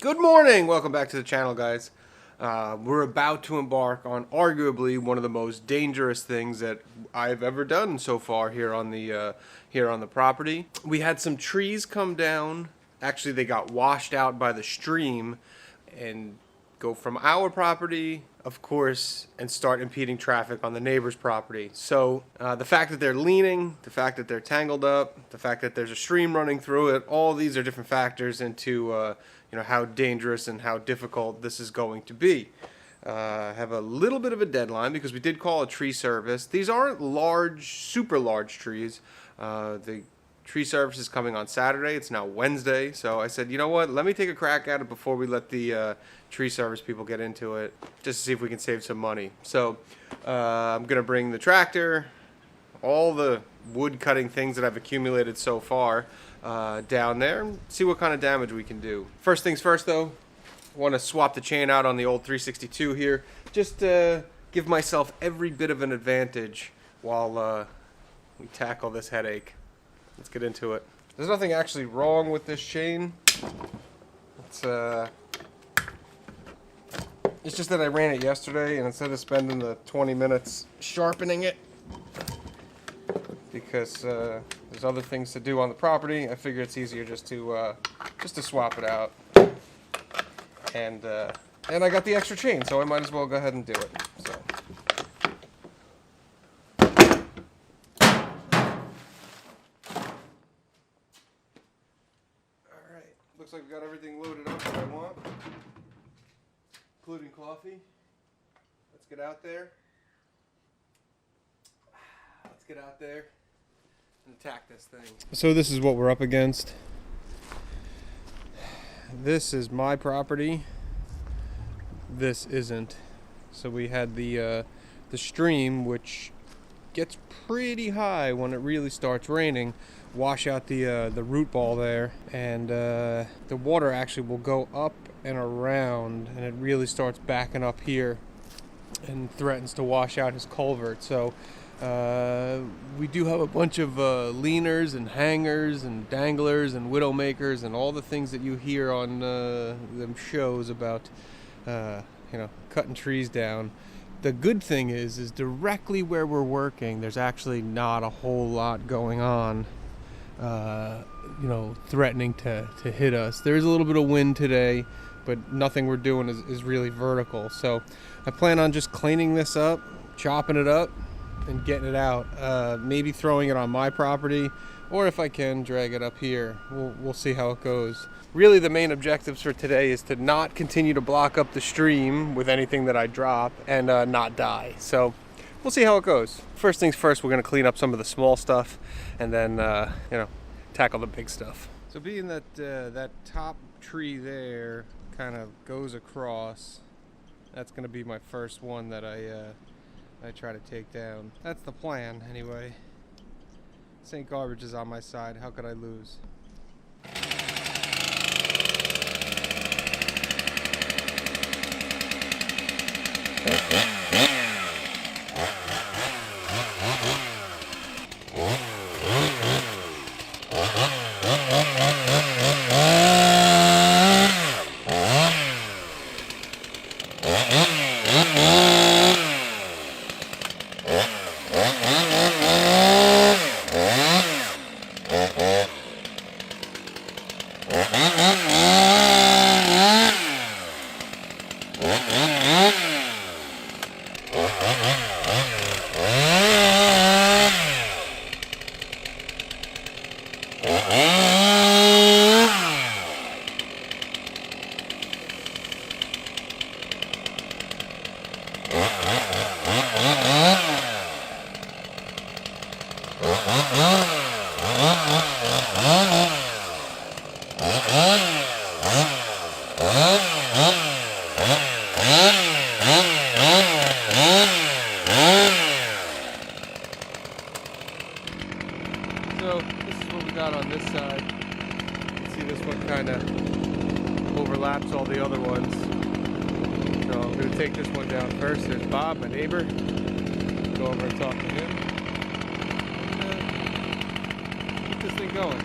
Good morning! Welcome back to the channel, guys. We're about to embark on arguably one of the most dangerous things that I've ever done so far here on the property. We had some trees come down. Actually, they got washed out by the stream and go from our property, of course, and start impeding traffic on the neighbor's property. So the fact that they're leaning, the fact that they're tangled up, the fact that there's a stream running through it, all these are different factors into how dangerous and how difficult this is going to be. I have a little bit of a deadline because we did call a tree service. These aren't large, super large trees. The tree service is coming on Saturday. It's now Wednesday. So I said, you know what? Let me take a crack at it before we let the tree service people get into it, just to see if we can save some money. So I'm going to bring the tractor, all the wood cutting things that I've accumulated so far down there, and see what kind of damage we can do. First things first, though, I want to swap the chain out on the old 362 here, just to give myself every bit of an advantage while we tackle this headache. Let's get into it. There's nothing actually wrong with this chain. It's just that I ran it yesterday, and instead of spending the 20 minutes sharpening it, because there's other things to do on the property, I figure it's easier just to swap it out. And I got the extra chain, so I might as well go ahead and do it. So. Alright, looks like we got everything loaded up that I want, including coffee. Let's get out there. Let's get out there and attack this thing. So this is what we're up against. This is my property. This isn't. So we had the stream, which gets pretty high when it really starts raining, wash out the root ball there, and the water actually will go up and around, and it really starts backing up here and threatens to wash out his culvert. So we do have a bunch of leaners and hangers and danglers and widow makers and all the things that you hear on them shows about cutting trees down. The good thing is directly where we're working, there's actually not a whole lot going on threatening to hit us. There's a little bit of wind today, but nothing we're doing is really vertical. So I plan on just cleaning this up, chopping it up, and getting it out. Maybe throwing it on my property, or if I can, drag it up here. We'll see how it goes. Really, the main objectives for today is to not continue to block up the stream with anything that I drop and not die. So we'll see how it goes. First things first, we're going to clean up some of the small stuff and then tackle the big stuff. So being that that top tree there kind of goes across, that's going to be my first one that I try to take down. That's the plan, anyway. St. Garbage is on my side. How could I lose? So this is what we got on this side. You can see this one kind of overlaps all the other ones. So I'm going to take this one down first. There's Bob, my neighbor. Go over and talk to him. And keep this thing going.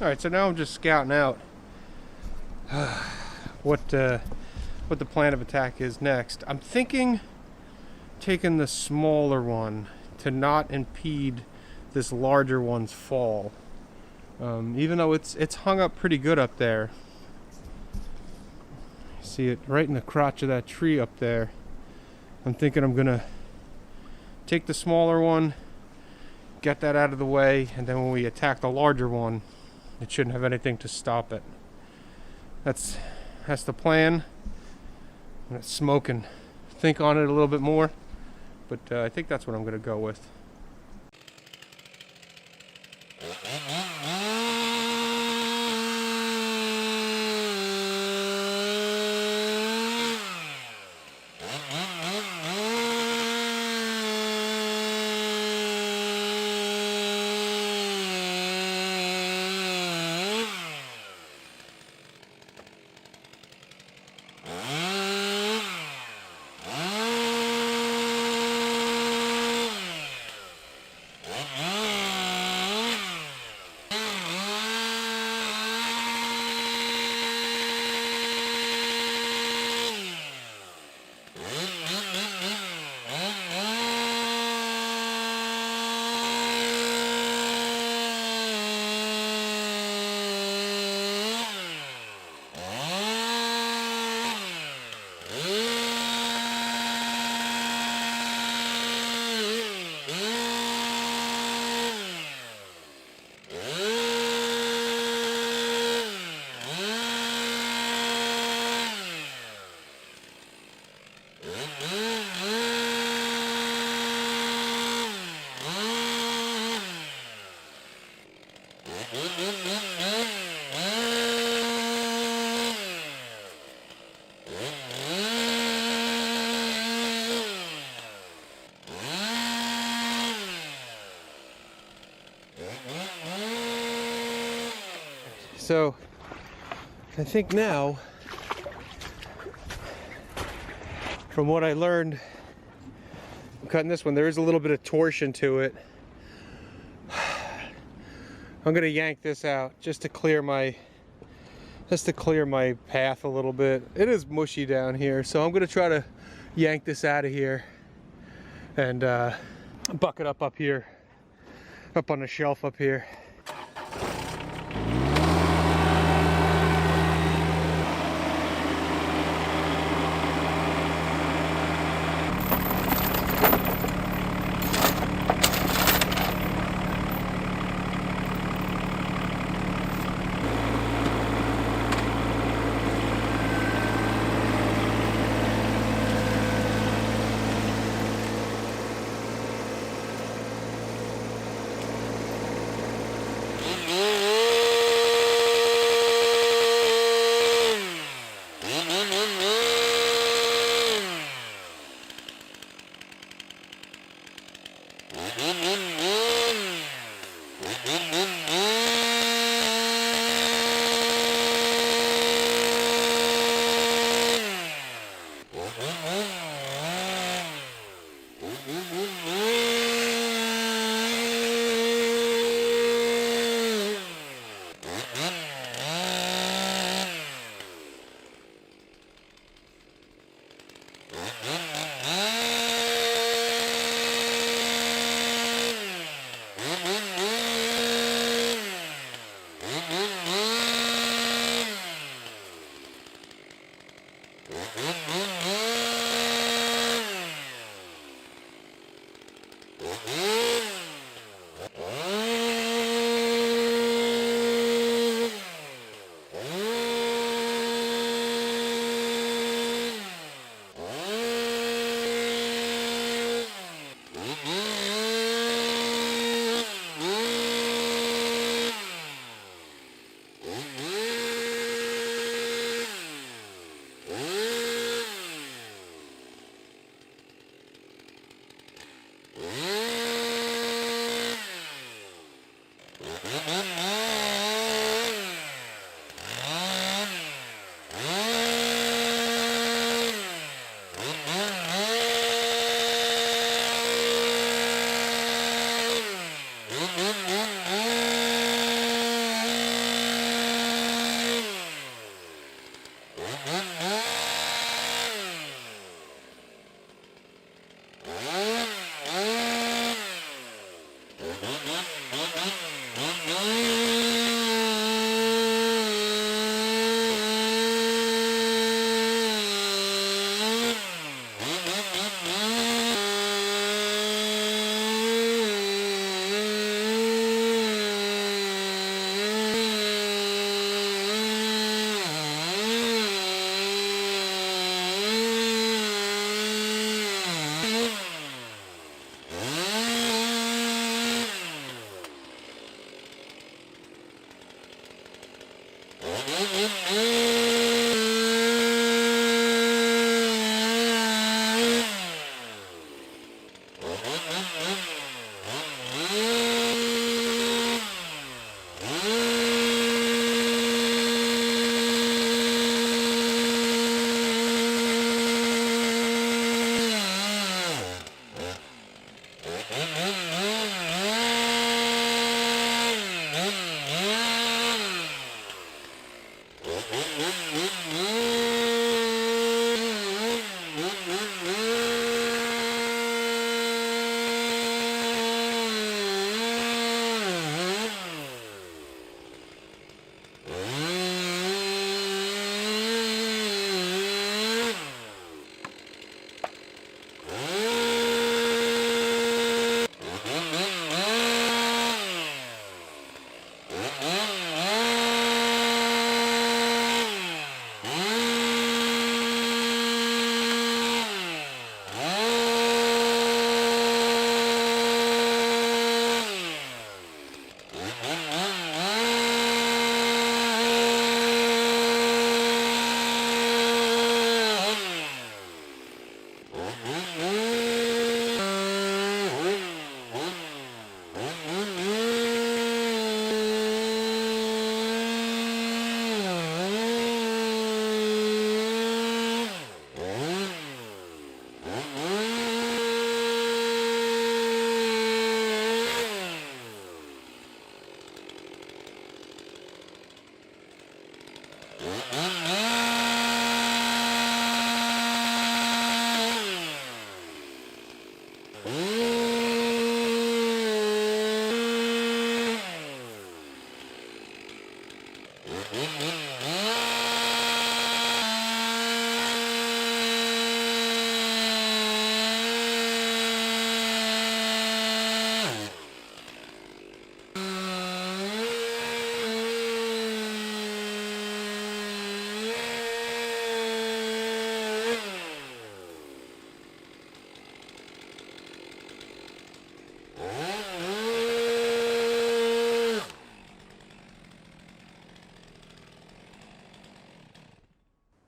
All right, so now I'm just scouting out what the plan of attack is next. I'm thinking taking the smaller one to not impede this larger one's fall. Even though it's hung up pretty good up there. See it right in the crotch of that tree up there. I'm thinking I'm gonna take the smaller one, get that out of the way, and then when we attack the larger one, it shouldn't have anything to stop it. That's the plan. I'm gonna smoke and think on it a little bit more, but I think that's what I'm gonna go with. So I think now, from what I learned cutting this one, there is a little bit of torsion to it. I'm gonna yank this out just to clear my path a little bit. It is mushy down here, so I'm gonna try to yank this out of here and buck it up here, up on the shelf up here.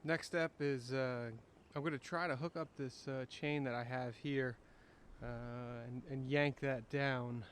Next step is I'm going to try to hook up this chain that I have here and yank that down.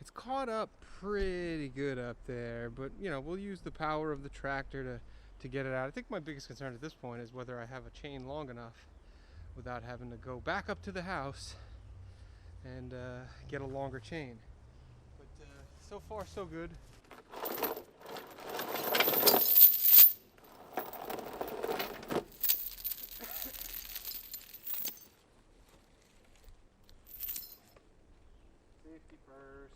It's caught up pretty good up there, but you know, we'll use the power of the tractor to get it out. I think my biggest concern at this point is whether I have a chain long enough without having to go back up to the house and get a longer chain. But so far so good. Safety first.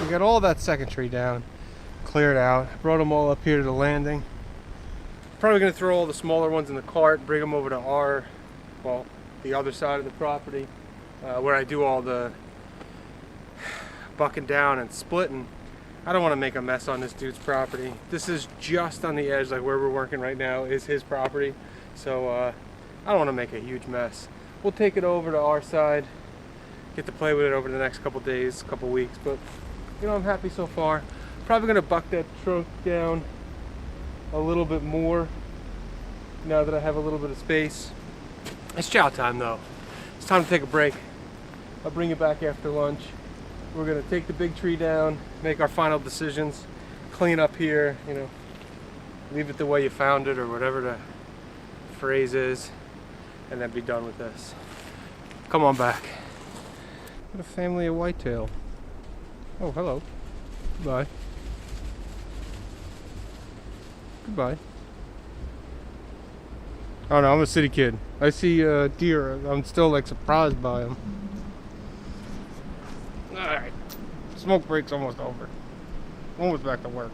Got all that second tree down, cleared out, brought them all up here to the landing. Probably going to throw all the smaller ones in the cart, bring them over to the other side of the property, where I do all the bucking down and splitting. I don't want to make a mess on this dude's property. This is just on the edge, like where we're working right now is his property, so I don't want to make a huge mess. We'll take it over to our side, get to play with it over the next couple days, couple weeks, but you know, I'm happy so far. Probably gonna buck that trunk down a little bit more now that I have a little bit of space. It's chow time though. It's time to take a break. I'll bring you back after lunch. We're gonna take the big tree down, make our final decisions, clean up here, you know, leave it the way you found it or whatever the phrase is, and then be done with this. Come on back. What a family of whitetail. Oh, hello. Goodbye. Goodbye. Oh no, I'm a city kid. I see deer. I'm still like surprised by them. Alright. Smoke break's almost over. Almost back to work.